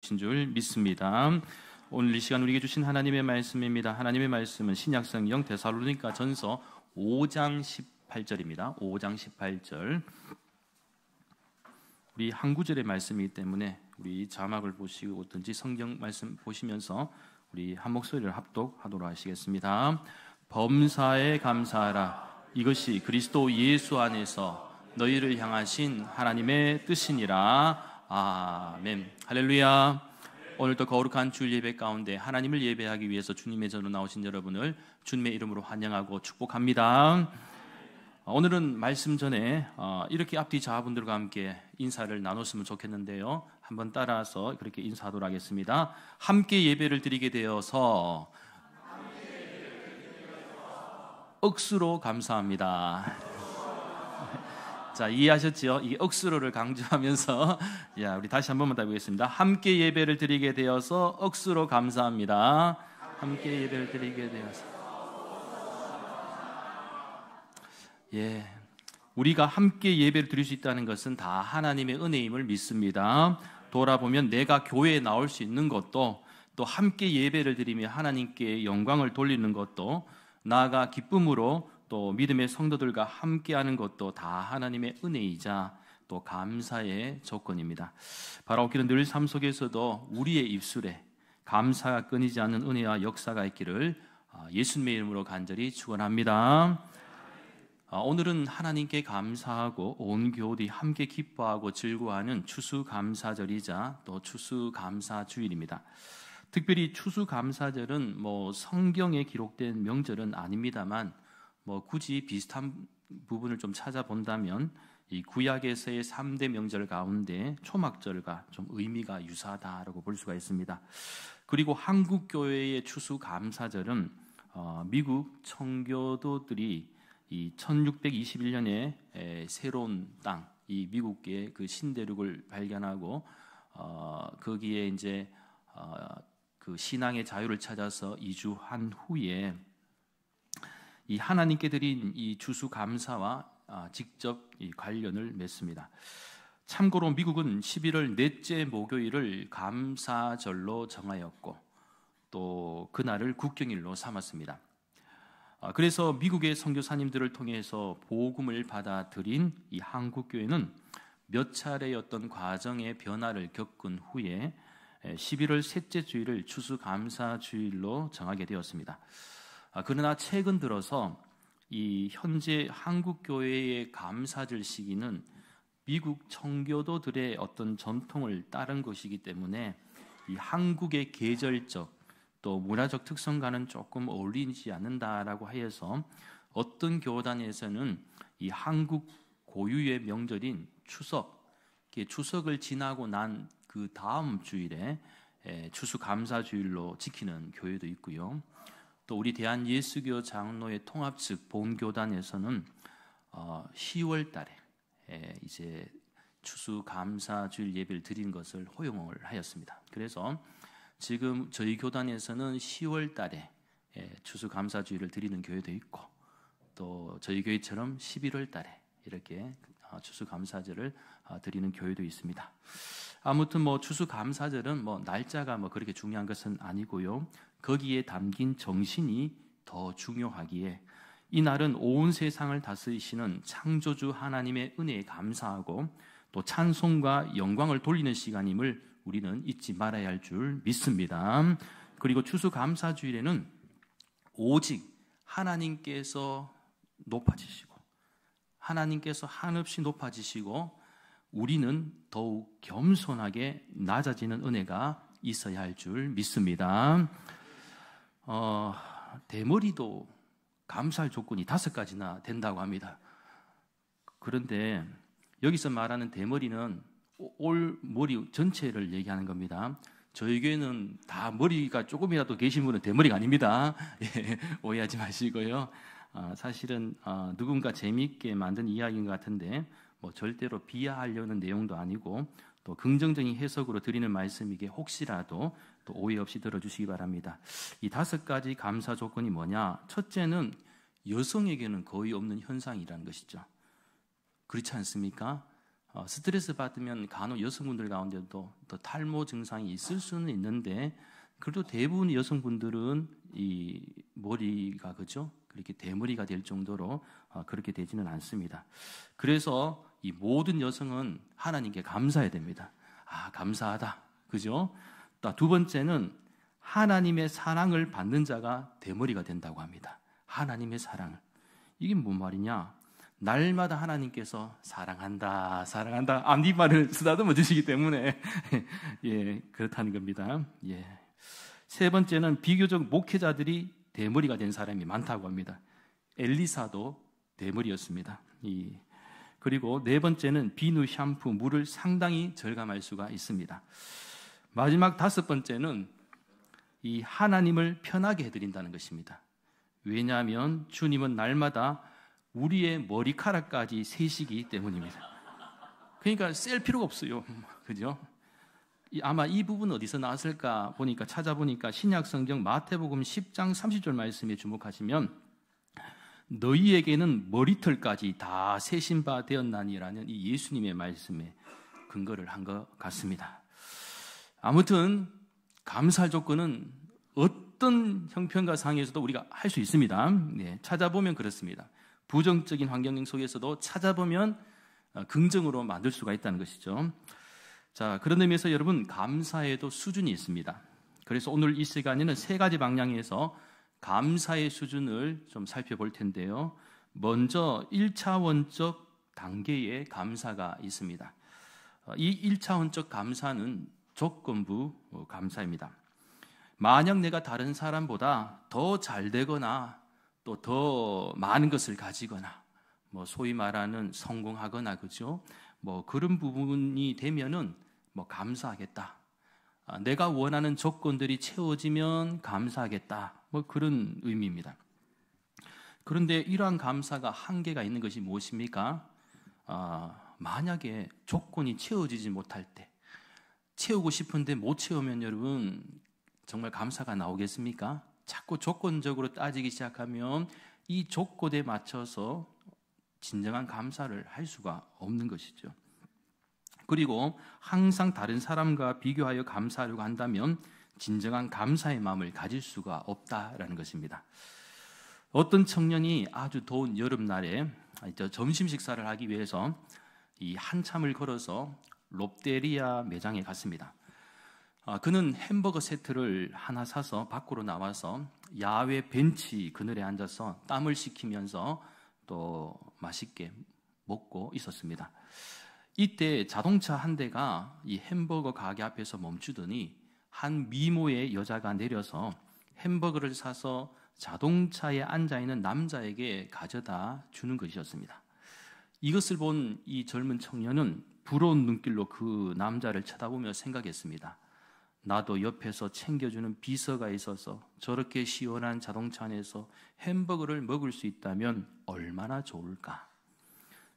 신 줄 믿습니다. 오늘 이 시간 우리에게 주신 하나님의 말씀입니다. 하나님의 말씀은 신약성경 데살로니가 전서 5장 18절입니다. 5장 18절. 우리 한 구절의 말씀이기 때문에 우리 자막을 보시고 어떤지 성경 말씀 보시면서 우리 한 목소리를 합독하도록 하시겠습니다. 범사에 감사하라. 이것이 그리스도 예수 안에서 너희를 향하신 하나님의 뜻이니라. 아멘. 할렐루야. 오늘도 거룩한 주일 예배 가운데 하나님을 예배하기 위해서 주님의 전으로 나오신 여러분을 주님의 이름으로 환영하고 축복합니다. 오늘은 말씀 전에 이렇게 앞뒤 자분들과 함께 인사를 나눴으면 좋겠는데요. 한번 따라서 그렇게 인사하도록 하겠습니다. 함께 예배를 드리게 되어서 억수로 감사합니다. 자, 이해하셨죠? 이 억수로를 강조하면서 우리 다시 한 번만 더 보겠습니다. 함께 예배를 드리게 되어서 억수로 감사합니다. 함께 예배를 드리게 되어서. 우리가 함께 예배를 드릴 수 있다는 것은 다 하나님의 은혜임을 믿습니다. 돌아보면 내가 교회에 나올 수 있는 것도, 또 함께 예배를 드리며 하나님께 영광을 돌리는 것도, 나아가 기쁨으로 또 믿음의 성도들과 함께하는 것도 다 하나님의 은혜이자 또 감사의 조건입니다. 바라옵기는 늘 삶 속에서도 우리의 입술에 감사가 끊이지 않는 은혜와 역사가 있기를 예수님의 이름으로 간절히 축원합니다. 오늘은 하나님께 감사하고 온 교우들이 함께 기뻐하고 즐거워하는 추수감사절이자 또 추수감사주일입니다. 특별히 추수감사절은 성경에 기록된 명절은 아닙니다만 굳이 비슷한 부분을 좀 찾아본다면 이 구약에서의 3대 명절 가운데 초막절과 좀 의미가 유사하다라고 볼 수가 있습니다. 그리고 한국 교회의 추수감사절은 미국 청교도들이 이 1621년에 새로운 땅, 이 미국의 그 신대륙을 발견하고 거기에 이제 그 신앙의 자유를 찾아서 이주한 후에 이 하나님께 드린 이 추수감사와 직접 이 관련을 맺습니다. 참고로 미국은 11월 넷째 목요일을 감사절로 정하였고 또 그날을 국경일로 삼았습니다. 그래서 미국의 선교사님들을 통해서 복음을 받아들인 이 한국교회는 몇 차례의 어떤 과정의 변화를 겪은 후에 11월 셋째 주일을 추수감사주일로 정하게 되었습니다. 그러나 최근 들어서 이 현재 한국 교회의 감사절 시기는 미국 청교도들의 어떤 전통을 따른 것이기 때문에 이 한국의 계절적 또 문화적 특성과는 조금 어울리지 않는다라고 하여서 어떤 교단에서는 이 한국 고유의 명절인 추석을 지나고 난 그 다음 주일에 추수감사주일로 지키는 교회도 있고요. 또 우리 대한예수교 장로의 통합 측 본교단에서는 10월 달에 이제 추수감사주일 예배를 드린 것을 허용을 하였습니다. 그래서 지금 저희 교단에서는 10월 달에 추수감사주일을 드리는 교회도 있고 또 저희 교회처럼 11월 달에 이렇게 추수감사절을 드리는 교회도 있습니다. 아무튼 추수감사절은 날짜가 그렇게 중요한 것은 아니고요. 거기에 담긴 정신이 더 중요하기에 이 날은 온 세상을 다스리시는 창조주 하나님의 은혜에 감사하고 또 찬송과 영광을 돌리는 시간임을 우리는 잊지 말아야 할 줄 믿습니다. 그리고 추수감사주일에는 오직 하나님께서 높아지시고 하나님께서 한없이 높아지시고 우리는 더욱 겸손하게 낮아지는 은혜가 있어야 할 줄 믿습니다. 대머리도 감사할 조건이 5가지나 된다고 합니다. 그런데 여기서 말하는 대머리는 올 머리 전체를 얘기하는 겁니다. 저희 교회는 다 머리가 조금이라도 계신 분은 대머리가 아닙니다. 오해하지 마시고요. 사실은 누군가 재미있게 만든 이야기인 것 같은데 절대로 비하하려는 내용도 아니고 또 긍정적인 해석으로 드리는 말씀이기에 혹시라도 또 오해 없이 들어주시기 바랍니다. 이 5가지 감사 조건이 뭐냐? 첫째는 여성에게는 거의 없는 현상이라는 것이죠. 그렇지 않습니까? 스트레스 받으면 간혹 여성분들 가운데도 더 탈모 증상이 있을 수는 있는데 그래도 대부분 여성분들은 이 머리가 그죠? 그렇게 대머리가 될 정도로 그렇게 되지는 않습니다. 그래서 이 모든 여성은 하나님께 감사해야 됩니다. 감사하다. 그죠? 또 두 번째는 하나님의 사랑을 받는 자가 대머리가 된다고 합니다. 하나님의 사랑을. 이게 뭔 말이냐? 날마다 하나님께서 사랑한다, 사랑한다. 앞니말을 쓰다듬어 주시기 때문에 예, 그렇다는 겁니다. 예. 세 번째는 비교적 목회자들이 대머리가 된 사람이 많다고 합니다. 엘리사도 대머리였습니다. 그리고 네 번째는 비누, 샴푸, 물을 상당히 절감할 수가 있습니다. 마지막 다섯 번째는 이 하나님을 편하게 해드린다는 것입니다. 왜냐하면 주님은 날마다 우리의 머리카락까지 세시기 때문입니다. 그러니까 셀 필요가 없어요. 그죠? 아마 이 부분 어디서 나왔을까 보니까 찾아보니까 신약성경 마태복음 10장 30절 말씀에 주목하시면 너희에게는 머리털까지 다 세신 바 되었나니라는 이 예수님의 말씀에 근거를 한 것 같습니다. 아무튼 감사할 조건은 어떤 형편과 상황에서도 우리가 할 수 있습니다. 네, 찾아보면 그렇습니다. 부정적인 환경 속에서도 찾아보면 긍정으로 만들 수가 있다는 것이죠. 자, 그런 의미에서 여러분 감사에도 수준이 있습니다. 그래서 오늘 이 시간에는 세 가지 방향에서 감사의 수준을 좀 살펴볼 텐데요. 먼저 1차원적 단계의 감사가 있습니다. 이 1차원적 감사는 조건부 감사입니다. 만약 내가 다른 사람보다 더 잘 되거나 또 더 많은 것을 가지거나 소위 말하는 성공하거나 그죠? 그런 부분이 되면은 감사하겠다. 내가 원하는 조건들이 채워지면 감사하겠다. 그런 의미입니다. 그런데 이러한 감사가 한계가 있는 것이 무엇입니까? 만약에 조건이 채워지지 못할 때, 채우고 싶은데 못 채우면 여러분 정말 감사가 나오겠습니까? 자꾸 조건적으로 따지기 시작하면 이 조건에 맞춰서 진정한 감사를 할 수가 없는 것이죠. 그리고 항상 다른 사람과 비교하여 감사하려고 한다면 진정한 감사의 마음을 가질 수가 없다라는 것입니다. 어떤 청년이 아주 더운 여름날에 점심 식사를 하기 위해서 이 한참을 걸어서 롯데리아 매장에 갔습니다. 그는 햄버거 세트를 하나 사서 밖으로 나와서 야외 벤치 그늘에 앉아서 땀을 식히면서 또 맛있게 먹고 있었습니다. 이때 자동차 한 대가 이 햄버거 가게 앞에서 멈추더니 한 미모의 여자가 내려서 햄버거를 사서 자동차에 앉아있는 남자에게 가져다 주는 것이었습니다. 이것을 본 이 젊은 청년은 부러운 눈길로 그 남자를 쳐다보며 생각했습니다. 나도 옆에서 챙겨주는 비서가 있어서 저렇게 시원한 자동차 안에서 햄버거를 먹을 수 있다면 얼마나 좋을까.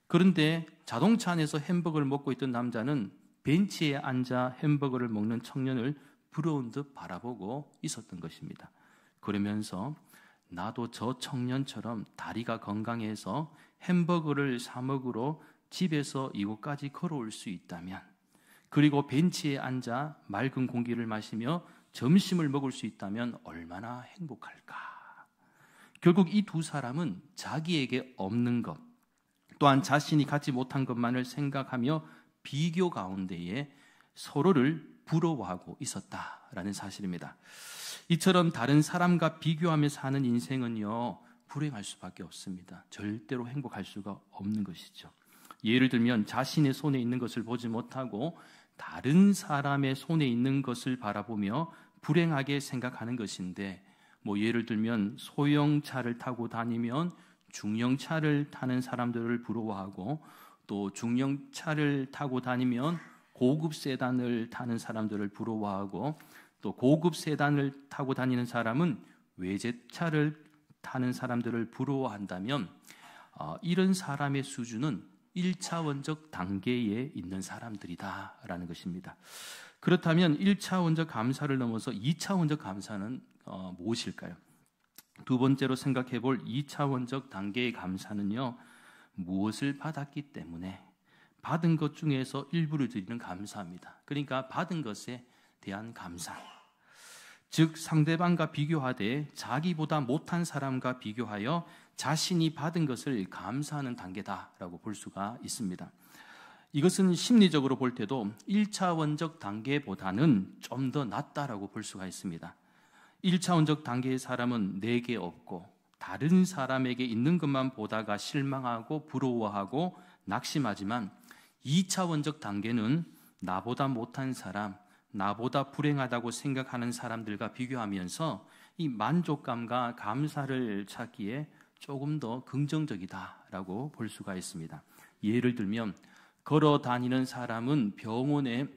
그런데 자동차 안에서 햄버거를 먹고 있던 남자는 벤치에 앉아 햄버거를 먹는 청년을 부러운 듯 바라보고 있었던 것입니다. 그러면서 나도 저 청년처럼 다리가 건강해서 햄버거를 사 먹으러 집에서 이곳까지 걸어올 수 있다면, 그리고 벤치에 앉아 맑은 공기를 마시며 점심을 먹을 수 있다면 얼마나 행복할까. 결국 이 두 사람은 자기에게 없는 것, 또한 자신이 갖지 못한 것만을 생각하며 비교 가운데에 서로를 부러워하고 있었다라는 사실입니다. 이처럼 다른 사람과 비교하며 사는 인생은요, 불행할 수밖에 없습니다. 절대로 행복할 수가 없는 것이죠. 예를 들면 자신의 손에 있는 것을 보지 못하고 다른 사람의 손에 있는 것을 바라보며 불행하게 생각하는 것인데, 예를 들면 소형차를 타고 다니면 중형차를 타는 사람들을 부러워하고, 또 중형차를 타고 다니면 고급 세단을 타는 사람들을 부러워하고, 또 고급 세단을 타고 다니는 사람은 외제차를 타는 사람들을 부러워한다면 이런 사람의 수준은 1차원적 단계에 있는 사람들이다라는 것입니다. 그렇다면 1차원적 감사를 넘어서 2차원적 감사는 무엇일까요? 두 번째로 생각해 볼 2차원적 단계의 감사는요, 무엇을 받았기 때문에 받은 것 중에서 일부를 드리는 감사입니다. 그러니까 받은 것에 대한 감사. 즉 상대방과 비교하되 자기보다 못한 사람과 비교하여 자신이 받은 것을 감사하는 단계다라고 볼 수가 있습니다. 이것은 심리적으로 볼 때도 1차원적 단계보다는 좀 더 낫다라고 볼 수가 있습니다. 1차원적 단계의 사람은 내게 없고 다른 사람에게 있는 것만 보다가 실망하고 부러워하고 낙심하지만 2차원적 단계는 나보다 못한 사람, 나보다 불행하다고 생각하는 사람들과 비교하면서 이 만족감과 감사를 찾기에 조금 더 긍정적이다라고 볼 수가 있습니다. 예를 들면 걸어 다니는 사람은 병원에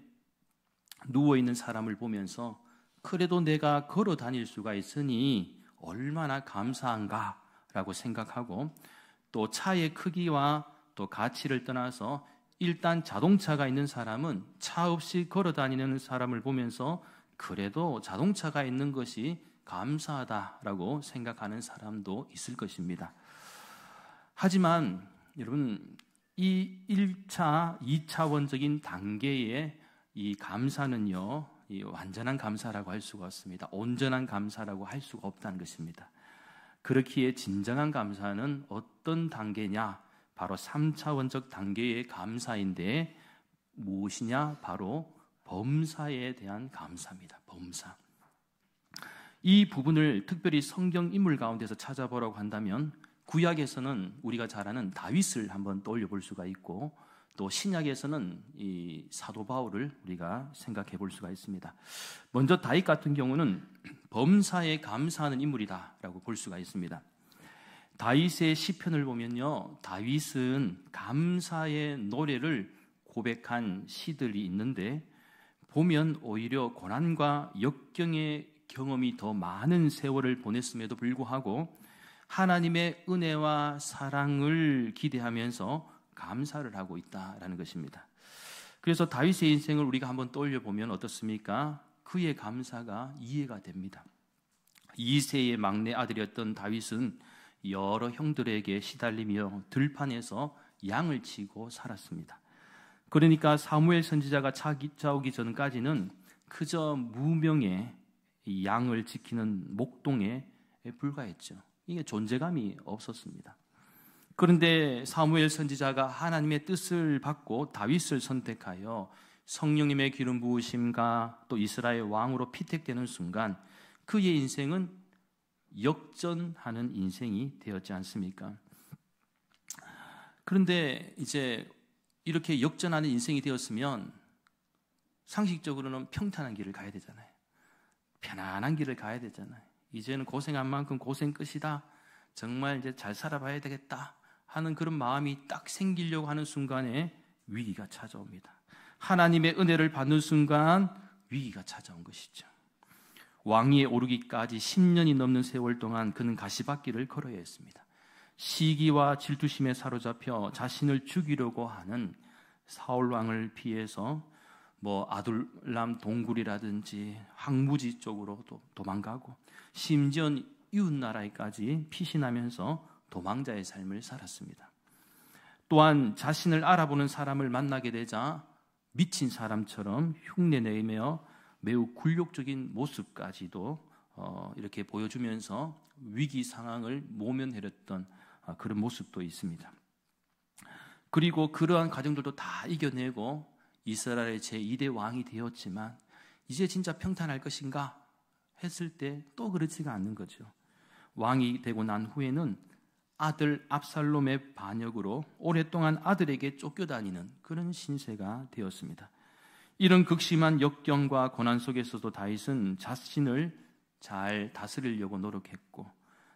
누워있는 사람을 보면서 그래도 내가 걸어 다닐 수가 있으니 얼마나 감사한가라고 생각하고, 또 차의 크기와 또 가치를 떠나서 일단 자동차가 있는 사람은 차 없이 걸어 다니는 사람을 보면서 그래도 자동차가 있는 것이 감사하다라고 생각하는 사람도 있을 것입니다. 하지만 여러분, 이 1차, 2차원적인 단계의 이 감사는요, 이 완전한 감사라고 할 수가 없습니다. 온전한 감사라고 할 수가 없다는 것입니다. 그렇기에 진정한 감사는 어떤 단계냐? 바로 3차원적 단계의 감사인데 무엇이냐? 바로 범사에 대한 감사입니다. 범사. 이 부분을 특별히 성경 인물 가운데서 찾아보라고 한다면 구약에서는 우리가 잘 아는 다윗을 한번 떠올려 볼 수가 있고, 또 신약에서는 이 사도 바울을 우리가 생각해 볼 수가 있습니다. 먼저 다윗 같은 경우는 범사에 감사하는 인물이다라고 볼 수가 있습니다. 다윗의 시편을 보면요, 다윗은 감사의 노래를 고백한 시들이 있는데 보면 오히려 고난과 역경의 경험이 더 많은 세월을 보냈음에도 불구하고 하나님의 은혜와 사랑을 기대하면서 감사를 하고 있다라는 것입니다. 그래서 다윗의 인생을 우리가 한번 떠올려 보면 어떻습니까? 그의 감사가 이해가 됩니다. 2세의 막내 아들이었던 다윗은 여러 형들에게 시달리며 들판에서 양을 치고 살았습니다. 그러니까 사무엘 선지자가 찾아오기 전까지는 그저 무명의 양을 지키는 목동에 불과했죠. 이게 존재감이 없었습니다. 그런데 사무엘 선지자가 하나님의 뜻을 받고 다윗을 선택하여 성령님의 기름 부으심과 또 이스라엘 왕으로 피택되는 순간 그의 인생은 역전하는 인생이 되었지 않습니까? 그런데 이제 이렇게 역전하는 인생이 되었으면 상식적으로는 평탄한 길을 가야 되잖아요. 편안한 길을 가야 되잖아요. 이제는 고생한 만큼 고생 끝이다. 정말 이제 잘 살아봐야 되겠다 하는 그런 마음이 딱 생기려고 하는 순간에 위기가 찾아옵니다. 하나님의 은혜를 받는 순간 위기가 찾아온 것이죠. 왕위에 오르기까지 10년이 넘는 세월 동안 그는 가시밭길을 걸어야 했습니다. 시기와 질투심에 사로잡혀 자신을 죽이려고 하는 사울 왕을 피해서 아둘람 동굴이라든지 황무지 쪽으로도 도망가고 심지어 이웃 나라에까지 피신하면서 도망자의 삶을 살았습니다. 또한 자신을 알아보는 사람을 만나게 되자 미친 사람처럼 흉내내며 매우 굴욕적인 모습까지도 이렇게 보여주면서 위기 상황을 모면하렸던 그런 모습도 있습니다. 그리고 그러한 과정들도 다 이겨내고 이스라엘의 제2대 왕이 되었지만 이제 진짜 평탄할 것인가 했을 때 또 그렇지가 않는 거죠. 왕이 되고 난 후에는 아들 압살롬의 반역으로 오랫동안 아들에게 쫓겨다니는 그런 신세가 되었습니다. 이런 극심한 역경과 고난 속에서도 다윗은 자신을 잘 다스리려고 노력했고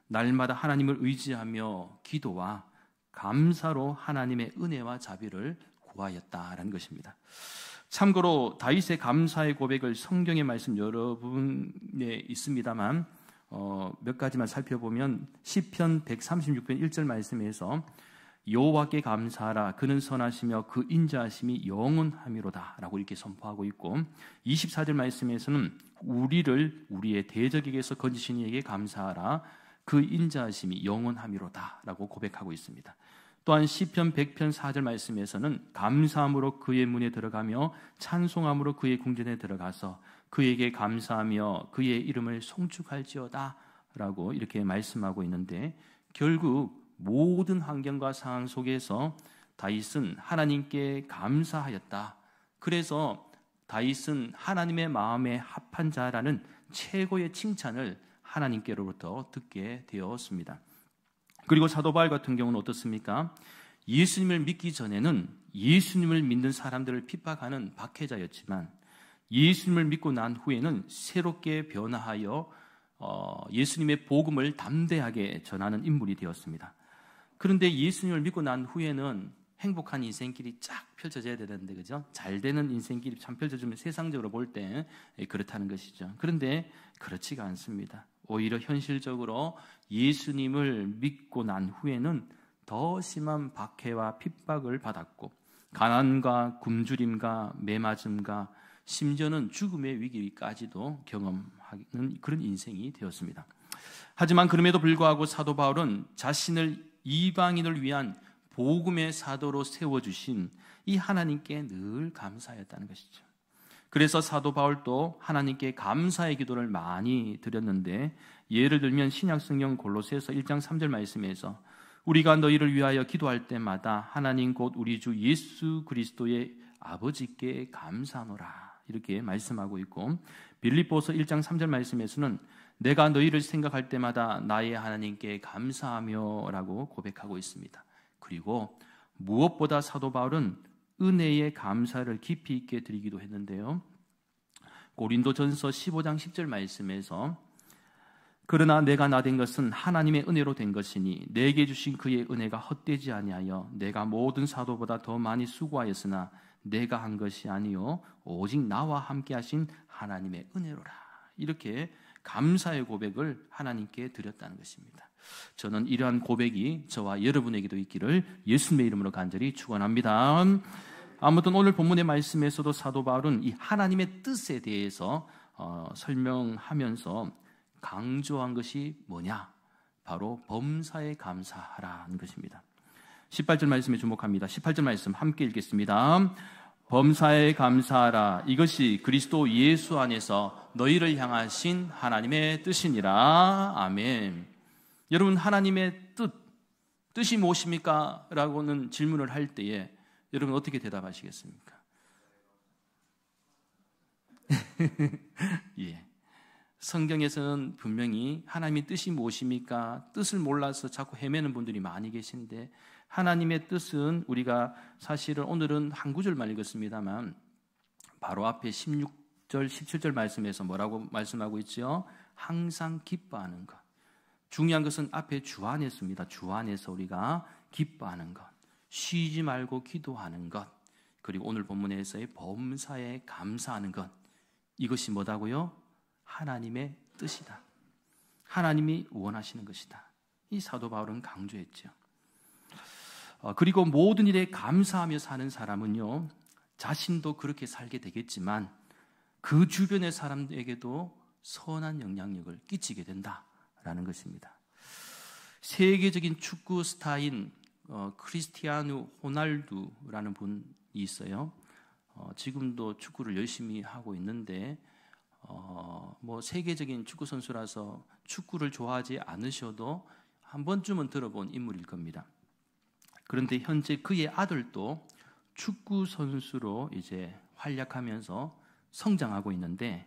날마다 하나님을 의지하며 기도와 감사로 하나님의 은혜와 자비를 구하였다라는 것입니다. 참고로 다윗의 감사의 고백을 성경의 말씀 여러 부분에 있습니다만 몇 가지만 살펴보면 시편 136편 1절 말씀에서 여호와께 감사하라 그는 선하시며 그 인자하심이 영원함이로다 라고 이렇게 선포하고 있고, 24절 말씀에서는 우리를 우리의 대적에게서 건지신 이에게 감사하라 그 인자하심이 영원함이로다 라고 고백하고 있습니다. 또한 시편 100편 4절 말씀에서는 감사함으로 그의 문에 들어가며 찬송함으로 그의 궁전에 들어가서 그에게 감사하며 그의 이름을 송축할지어다 라고 이렇게 말씀하고 있는데, 결국 모든 환경과 상황 속에서 다윗은 하나님께 감사하였다. 그래서 다윗은 하나님의 마음에 합한 자라는 최고의 칭찬을 하나님께로부터 듣게 되었습니다. 그리고 사도 바울 같은 경우는 어떻습니까? 예수님을 믿기 전에는 예수님을 믿는 사람들을 핍박하는 박해자였지만 예수님을 믿고 난 후에는 새롭게 변화하여 예수님의 복음을 담대하게 전하는 인물이 되었습니다. 그런데 예수님을 믿고 난 후에는 행복한 인생길이 쫙 펼쳐져야 되는데, 그죠? 잘 되는 인생길이 참 펼쳐지면 세상적으로 볼 때 그렇다는 것이죠. 그런데 그렇지가 않습니다. 오히려 현실적으로 예수님을 믿고 난 후에는 더 심한 박해와 핍박을 받았고, 가난과 굶주림과 매맞음과 심지어는 죽음의 위기까지도 경험하는 그런 인생이 되었습니다. 하지만 그럼에도 불구하고 사도 바울은 자신을 이방인을 위한 복음의 사도로 세워주신 이 하나님께 늘 감사했다는 것이죠. 그래서 사도 바울도 하나님께 감사의 기도를 많이 드렸는데, 예를 들면 신약성경 골로새서 1장 3절 말씀에서 우리가 너희를 위하여 기도할 때마다 하나님 곧 우리 주 예수 그리스도의 아버지께 감사하노라 이렇게 말씀하고 있고, 빌립보서 1장 3절 말씀에서는 내가 너희를 생각할 때마다 나의 하나님께 감사하며 라고 고백하고 있습니다. 그리고 무엇보다 사도 바울은 은혜의 감사를 깊이 있게 드리기도 했는데요. 고린도전서 15장 10절 말씀에서 그러나 내가 나 된 것은 하나님의 은혜로 된 것이니 내게 주신 그의 은혜가 헛되지 아니하여 내가 모든 사도보다 더 많이 수고하였으나 내가 한 것이 아니요 오직 나와 함께 하신 하나님의 은혜로라. 이렇게 감사의 고백을 하나님께 드렸다는 것입니다. 저는 이러한 고백이 저와 여러분에게도 있기를 예수님의 이름으로 간절히 축원합니다. 아무튼 오늘 본문의 말씀에서도 사도 바울은 이 하나님의 뜻에 대해서 설명하면서 강조한 것이 뭐냐? 바로 범사에 감사하라는 것입니다. 18절 말씀에 주목합니다. 18절 말씀 함께 읽겠습니다. 범사에 감사하라. 이것이 그리스도 예수 안에서 너희를 향하신 하나님의 뜻이니라. 아멘. 여러분, 하나님의 뜻이 무엇입니까? 라고는 질문을 할 때에 여러분 어떻게 대답하시겠습니까? 예. 성경에서는 분명히 하나님의 뜻이 무엇입니까? 뜻을 몰라서 자꾸 헤매는 분들이 많이 계신데, 하나님의 뜻은 우리가 사실은 오늘은 한 구절만 읽었습니다만 바로 앞에 16절, 17절 말씀에서 뭐라고 말씀하고 있죠? 항상 기뻐하는 것. 중요한 것은 앞에 주 안에서입니다. 주 안에서 우리가 기뻐하는 것, 쉬지 말고 기도하는 것, 그리고 오늘 본문에서의 범사에 감사하는 것. 이것이 뭐다고요? 하나님의 뜻이다. 하나님이 원하시는 것이다. 이 사도 바울은 강조했죠. 그리고 모든 일에 감사하며 사는 사람은요, 자신도 그렇게 살게 되겠지만 그 주변의 사람에게도 선한 영향력을 끼치게 된다라는 것입니다. 세계적인 축구 스타인 크리스티아누 호날두라는 분이 있어요. 지금도 축구를 열심히 하고 있는데 뭐 세계적인 축구 선수라서 축구를 좋아하지 않으셔도 한 번쯤은 들어본 인물일 겁니다. 그런데 현재 그의 아들도 축구 선수로 이제 활약하면서 성장하고 있는데,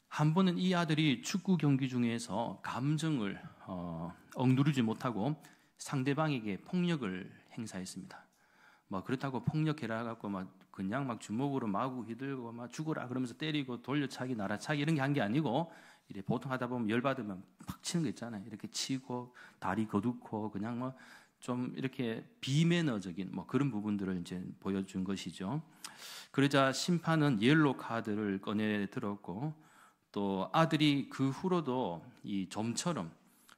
한 번은 이 아들이 축구 경기 중에서 감정을 억누르지 못하고 상대방에게 폭력을 행사했습니다. 뭐 그렇다고 폭력해라 갖고 막 그냥 막 주먹으로 마구 휘둘고 막 죽어라 그러면서 때리고 돌려차기 날아차기 이런 게 한 게 아니고, 이래 보통 하다 보면 열 받으면 팍 치는 거 있잖아요. 이렇게 치고 다리 거두고 그냥 뭐 좀 이렇게 비매너적인 뭐 그런 부분들을 이제 보여준 것이죠. 그러자 심판은 옐로 카드를 꺼내 들었고, 또 아들이 그 후로도 이 좀처럼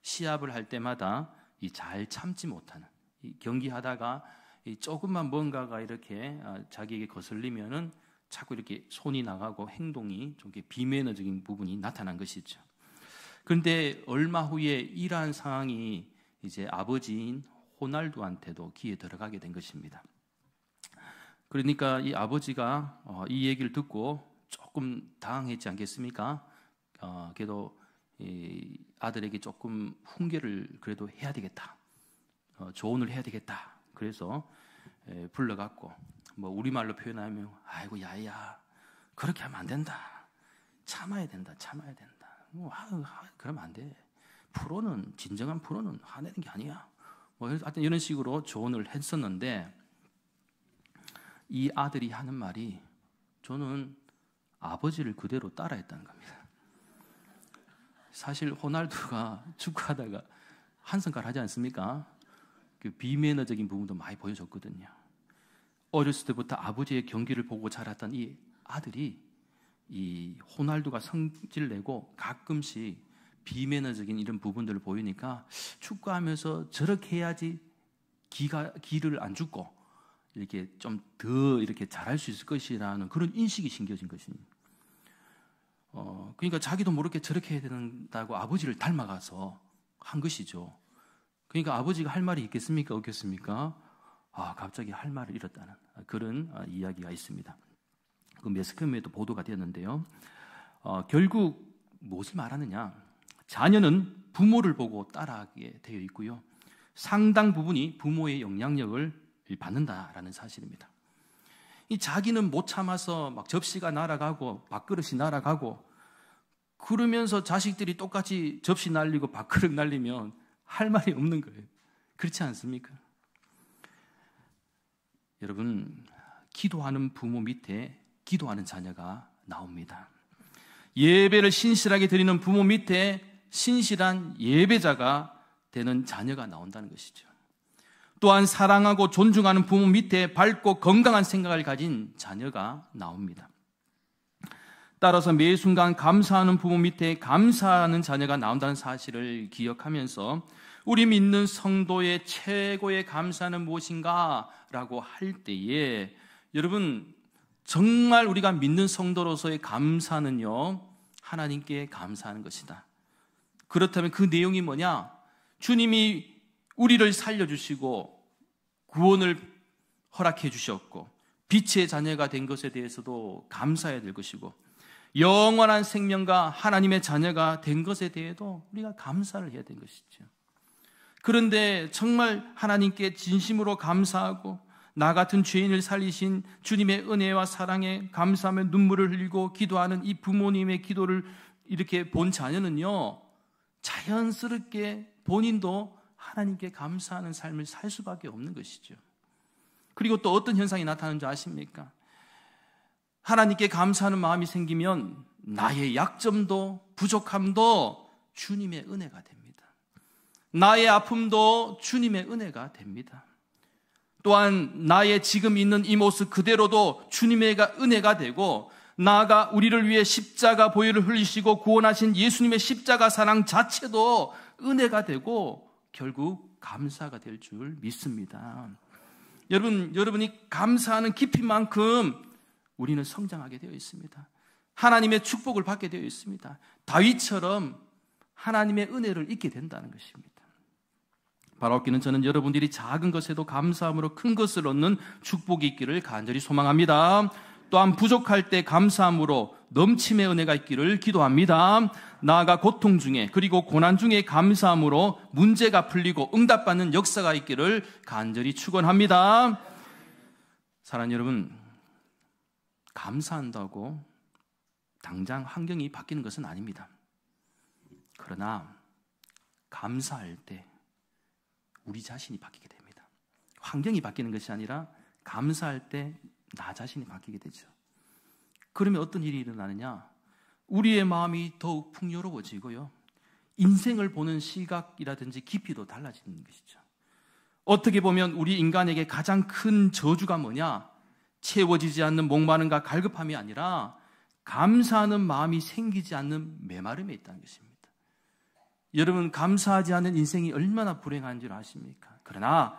시합을 할 때마다 이 잘 참지 못하는, 이 경기하다가 이 조금만 뭔가가 이렇게 자기에게 거슬리면은 자꾸 이렇게 손이 나가고 행동이 좀 비매너적인 부분이 나타난 것이죠. 그런데 얼마 후에 이러한 상황이 이제 아버지인 호날두한테도 귀에 들어가게 된 것입니다. 그러니까 이 아버지가 이 얘기를 듣고 조금 당황했지 않겠습니까? 그래도 이 아들에게 조금 훈계를 그래도 해야 되겠다, 조언을 해야 되겠다. 그래서 불러갖고 뭐 우리말로 표현하면 아이고 야야 그렇게 하면 안 된다, 참아야 된다. 그러면 안 돼. 프로는, 진정한 프로는 화내는 게 아니야. 뭐 하여튼 이런 식으로 조언을 했었는데, 이 아들이 하는 말이 저는 아버지를 그대로 따라했다는 겁니다. 사실 호날두가 축구하다가 한성깔 하지 않습니까? 그 비매너적인 부분도 많이 보여줬거든요. 어렸을 때부터 아버지의 경기를 보고 자랐던 이 아들이 이 호날두가 성질 내고 가끔씩 비매너적인 이런 부분들을 보이니까 축구하면서 저렇게 해야지 기를 안 죽고 이렇게 좀 더 이렇게 잘할 수 있을 것이라는 그런 인식이 심겨진 것입니다. 그러니까 자기도 모르게 저렇게 해야 된다고 아버지를 닮아가서 한 것이죠. 그러니까 아버지가 할 말이 있겠습니까? 없겠습니까? 갑자기 할 말을 잃었다는 그런 이야기가 있습니다. 그 매스컴에도 보도가 되었는데요. 결국 무엇을 말하느냐? 자녀는 부모를 보고 따라하게 되어 있고요. 상당 부분이 부모의 영향력을 받는다라는 사실입니다. 이 자기는 못 참아서 막 접시가 날아가고 밥그릇이 날아가고 그러면서 자식들이 똑같이 접시 날리고 밥그릇 날리면 할 말이 없는 거예요. 그렇지 않습니까? 여러분, 기도하는 부모 밑에 기도하는 자녀가 나옵니다. 예배를 신실하게 드리는 부모 밑에 신실한 예배자가 되는 자녀가 나온다는 것이죠. 또한 사랑하고 존중하는 부모 밑에 밝고 건강한 생각을 가진 자녀가 나옵니다. 따라서 매 순간 감사하는 부모 밑에 감사하는 자녀가 나온다는 사실을 기억하면서 우리 믿는 성도의 최고의 감사는 무엇인가? 라고 할 때에 여러분, 정말 우리가 믿는 성도로서의 감사는요, 하나님께 감사하는 것이다. 그렇다면 그 내용이 뭐냐? 주님이 우리를 살려주시고 구원을 허락해 주셨고 빛의 자녀가 된 것에 대해서도 감사해야 될 것이고 영원한 생명과 하나님의 자녀가 된 것에 대해도 우리가 감사를 해야 되는 것이죠. 그런데 정말 하나님께 진심으로 감사하고 나 같은 죄인을 살리신 주님의 은혜와 사랑에 감사하며 눈물을 흘리고 기도하는 이 부모님의 기도를 이렇게 본 자녀는요, 자연스럽게 본인도 하나님께 감사하는 삶을 살 수밖에 없는 것이죠. 그리고 또 어떤 현상이 나타나는지 아십니까? 하나님께 감사하는 마음이 생기면 나의 약점도 부족함도 주님의 은혜가 됩니다. 나의 아픔도 주님의 은혜가 됩니다. 또한 나의 지금 있는 이 모습 그대로도 주님의 은혜가 되고 나아가 우리를 위해 십자가 보혈을 흘리시고 구원하신 예수님의 십자가 사랑 자체도 은혜가 되고 결국 감사가 될 줄 믿습니다. 여러분이 감사하는 깊이만큼 우리는 성장하게 되어 있습니다. 하나님의 축복을 받게 되어 있습니다. 다윗처럼 하나님의 은혜를 잊게 된다는 것입니다. 바라옵기는 저는 여러분들이 작은 것에도 감사함으로 큰 것을 얻는 축복이 있기를 간절히 소망합니다. 또한 부족할 때 감사함으로 넘침의 은혜가 있기를 기도합니다. 나아가 고통 중에 그리고 고난 중에 감사함으로 문제가 풀리고 응답받는 역사가 있기를 간절히 축원합니다. 사랑하는 여러분, 감사한다고 당장 환경이 바뀌는 것은 아닙니다. 그러나 감사할 때 우리 자신이 바뀌게 됩니다. 환경이 바뀌는 것이 아니라 감사할 때 나 자신이 바뀌게 되죠. 그러면 어떤 일이 일어나느냐? 우리의 마음이 더욱 풍요로워지고요. 인생을 보는 시각이라든지 깊이도 달라지는 것이죠. 어떻게 보면 우리 인간에게 가장 큰 저주가 뭐냐? 채워지지 않는 목마름과 갈급함이 아니라 감사하는 마음이 생기지 않는 메마름에 있다는 것입니다. 여러분, 감사하지 않는 인생이 얼마나 불행한 줄 아십니까? 그러나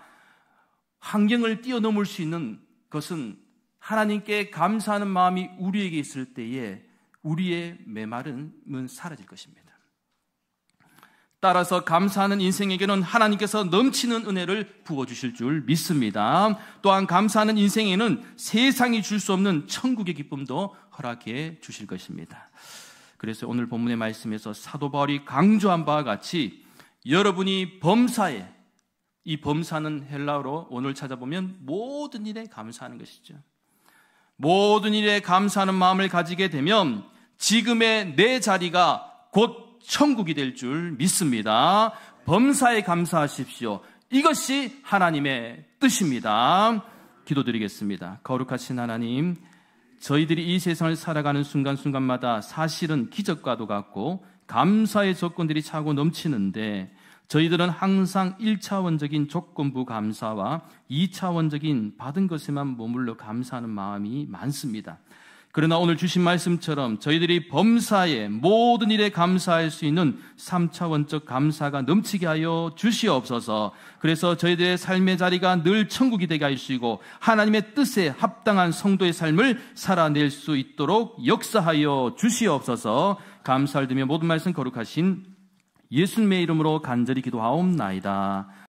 환경을 뛰어넘을 수 있는 것은 하나님께 감사하는 마음이 우리에게 있을 때에 우리의 메마름은 사라질 것입니다. 따라서 감사하는 인생에게는 하나님께서 넘치는 은혜를 부어주실 줄 믿습니다. 또한 감사하는 인생에는 세상이 줄 수 없는 천국의 기쁨도 허락해 주실 것입니다. 그래서 오늘 본문의 말씀에서 사도 바울이 강조한 바와 같이 여러분이 범사에, 이 범사는 헬라어로 오늘 찾아보면 모든 일에 감사하는 것이죠. 모든 일에 감사하는 마음을 가지게 되면 지금의 내 자리가 곧 천국이 될 줄 믿습니다. 범사에 감사하십시오. 이것이 하나님의 뜻입니다. 기도드리겠습니다. 거룩하신 하나님, 저희들이 이 세상을 살아가는 순간순간마다 사실은 기적과도 같고 감사의 조건들이 차고 넘치는데 저희들은 항상 1차원적인 조건부 감사와 2차원적인 받은 것에만 머물러 감사하는 마음이 많습니다. 그러나 오늘 주신 말씀처럼 저희들이 범사에 모든 일에 감사할 수 있는 3차원적 감사가 넘치게 하여 주시옵소서. 그래서 저희들의 삶의 자리가 늘 천국이 되게 하시고 하나님의 뜻에 합당한 성도의 삶을 살아낼 수 있도록 역사하여 주시옵소서. 감사를 드리며 모든 말씀 거룩하신 예수님의 이름으로 간절히 기도하옵나이다.